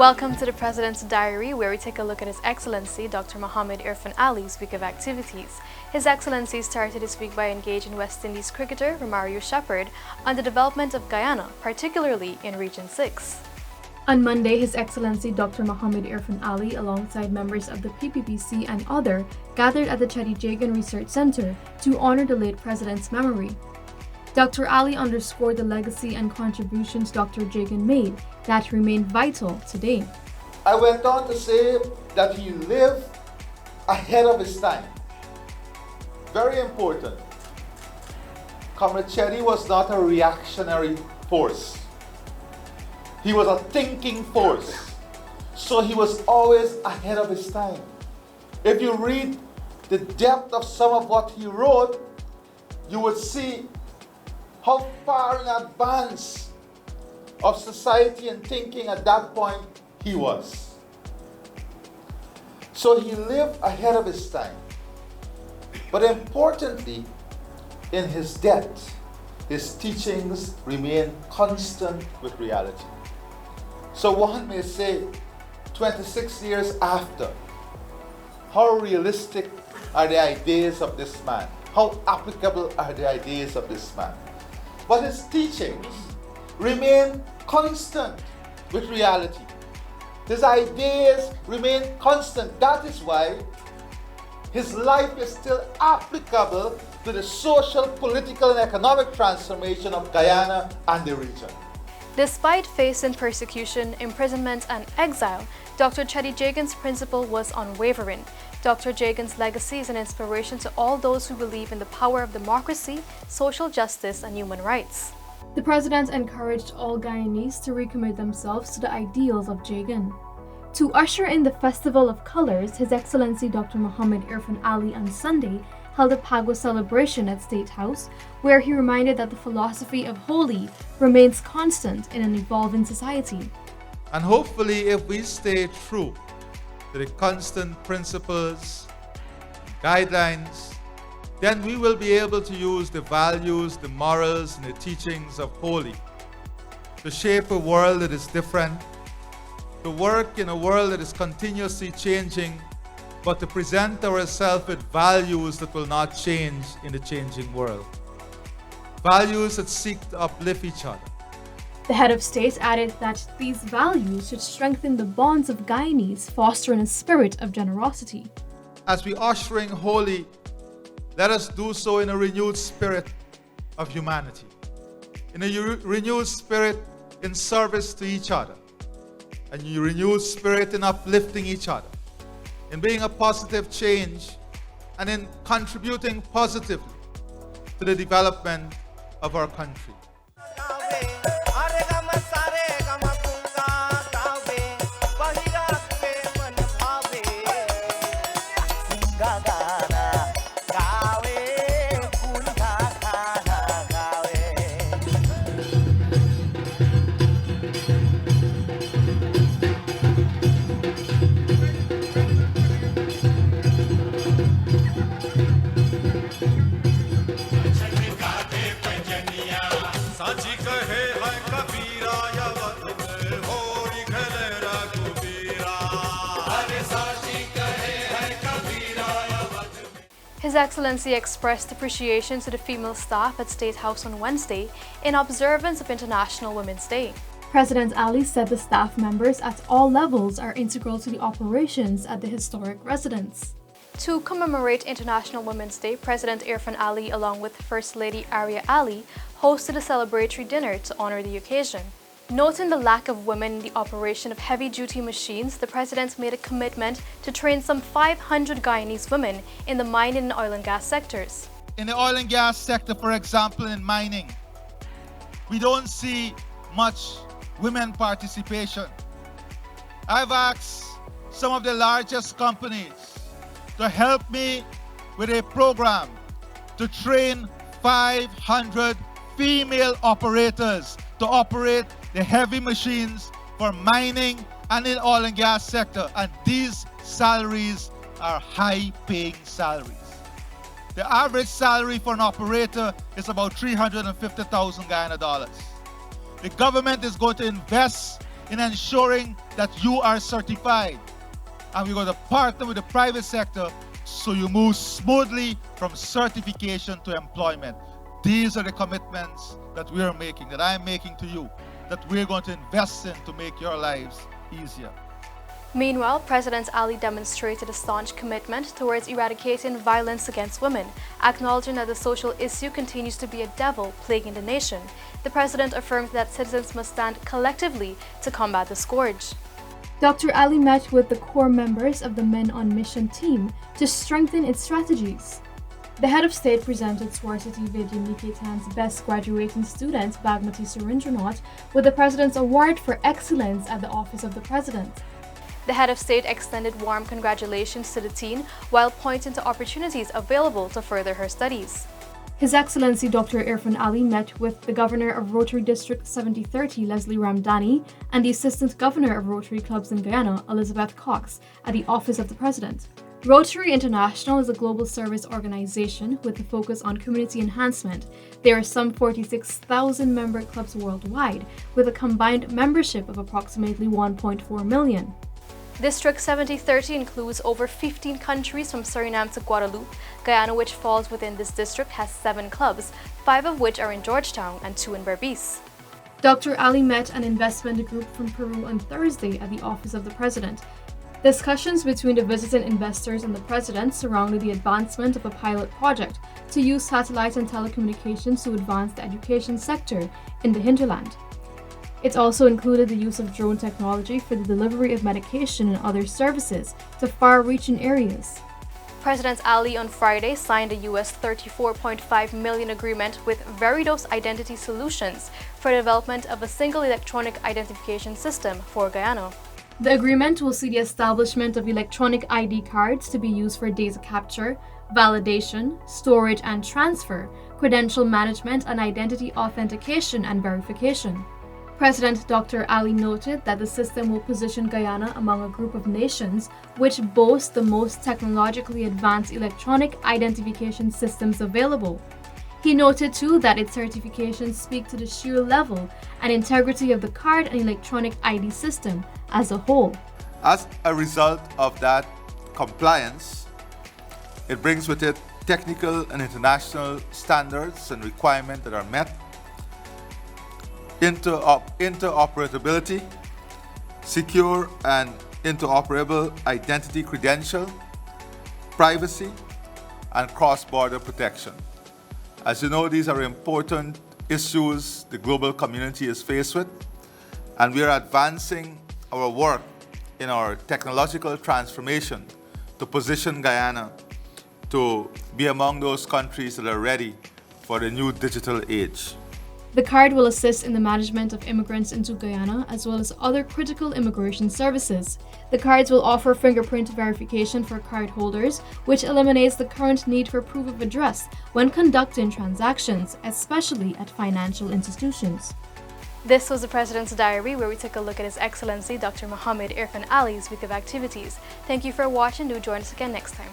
Welcome to the President's Diary, where we take a look at His Excellency Dr. Mohamed Irfaan Ali's week of activities. His Excellency started his week by engaging West Indies cricketer Romario Shepherd on the development of Guyana, particularly in Region 6. On Monday, His Excellency Dr. Mohamed Irfaan Ali, alongside members of the PPPC and other, gathered at the Chetty Jagan Research Center to honor the late President's memory. Dr. Ali underscored the legacy and contributions Dr. Jagan made that remain vital today. I went on to say that he lived ahead of his time. Very important. Comrade Chetty was not a reactionary force. He was a thinking force. So he was always ahead of his time. If you read the depth of some of what he wrote, you would see how far in advance of society and thinking at that point he was. So he lived ahead of his time. But importantly, in his death, his teachings remain constant with reality. So one may say, 26 years after, how realistic are the ideas of this man? How applicable are the ideas of this man? But his teachings remain constant with reality. His ideas remain constant. That is why his life is still applicable to the social, political, and economic transformation of Guyana and the region. Despite facing persecution, imprisonment, and exile, Dr. Chetty Jagan's principle was unwavering. Dr. Jagan's legacy is an inspiration to all those who believe in the power of democracy, social justice, and human rights. The President encouraged all Guyanese to recommit themselves to the ideals of Jagan. To usher in the Festival of Colors, His Excellency Dr. Mohamed Irfaan Ali on Sunday held a Pagwa celebration at State House, where he reminded that the philosophy of Holi remains constant in an evolving society. And hopefully, if we stay true to the constant principles, guidelines, then we will be able to use the values, the morals, and the teachings of Holi to shape a world that is different, to work in a world that is continuously changing, but to present ourselves with values that will not change in the changing world. Values that seek to uplift each other. The head of state added that these values should strengthen the bonds of Guyanese, fostering a spirit of generosity. As we ushering Holi, let us do so in a renewed spirit of humanity, in a renewed spirit in service to each other, and a renewed spirit in uplifting each other, in being a positive change, and in contributing positively to the development of our country. His Excellency expressed appreciation to the female staff at State House on Wednesday in observance of International Women's Day. President Ali said the staff members at all levels are integral to the operations at the historic residence. To commemorate International Women's Day, President Irfaan Ali, along with First Lady Arya Ali, hosted a celebratory dinner to honor the occasion. Noting the lack of women in the operation of heavy-duty machines, the President made a commitment to train some 500 Guyanese women in the mining and oil and gas sectors. In the oil and gas sector, for example, in mining, we don't see much women participation. I've asked some of the largest companies to help me with a program to train 500 female operators to operate the heavy machines for mining and in oil and gas sector. And these salaries are high-paying salaries. The average salary for an operator is about $350,000 Guyana dollars. The government is going to invest in ensuring that you are certified. And we're going to partner with the private sector so you move smoothly from certification to employment. These are the commitments that we are making, that I'm making to you, that we're going to invest in to make your lives easier. Meanwhile, President Ali demonstrated a staunch commitment towards eradicating violence against women, acknowledging that the social issue continues to be a devil plaguing the nation. The president affirmed that citizens must stand collectively to combat the scourge. Dr. Ali met with the core members of the Men on Mission team to strengthen its strategies. The head of state presented Swarsity Vidyanikedhan's best graduating student, Bagmati Surendranath, with the President's Award for Excellence at the Office of the President. The head of state extended warm congratulations to the teen while pointing to opportunities available to further her studies. His Excellency Dr. Irfan Ali met with the Governor of Rotary District 7030, Leslie Ramdani, and the Assistant Governor of Rotary Clubs in Guyana, Elizabeth Cox, at the Office of the President. Rotary International is a global service organization with a focus on community enhancement. There are some 46,000 member clubs worldwide, with a combined membership of approximately 1.4 million. District 7030 includes over 15 countries from Suriname to Guadeloupe. Guyana, which falls within this district, has 7 clubs, 5 of which are in Georgetown and 2 in Berbice. Dr. Ali met an investment group from Peru on Thursday at the Office of the President. Discussions between the visiting investors and the President surrounded the advancement of a pilot project to use satellite and telecommunications to advance the education sector in the hinterland. It also included the use of drone technology for the delivery of medication and other services to far-reaching areas. President Ali on Friday signed a US $34.5 million agreement with Veridos Identity Solutions for the development of a single electronic identification system for Guyana. The agreement will see the establishment of electronic ID cards to be used for data capture, validation, storage and transfer, credential management and identity authentication and verification. President Dr. Ali noted that the system will position Guyana among a group of nations which boast the most technologically advanced electronic identification systems available. He noted too that its certifications speak to the sheer level and integrity of the card and electronic ID system as a whole. As a result of that compliance, it brings with it technical and international standards and requirements that are met, interoperability, secure and interoperable identity credential, privacy, and cross-border protection. As you know, these are important issues the global community is faced with, and we are advancing our work in our technological transformation to position Guyana to be among those countries that are ready for the new digital age. The card will assist in the management of immigrants into Guyana as well as other critical immigration services. The cards will offer fingerprint verification for card holders, which eliminates the current need for proof of address when conducting transactions, especially at financial institutions. This was the President's Diary, where we took a look at His Excellency Dr. Mohammed Irfan Ali's week of activities. Thank you for watching. Do join us again next time.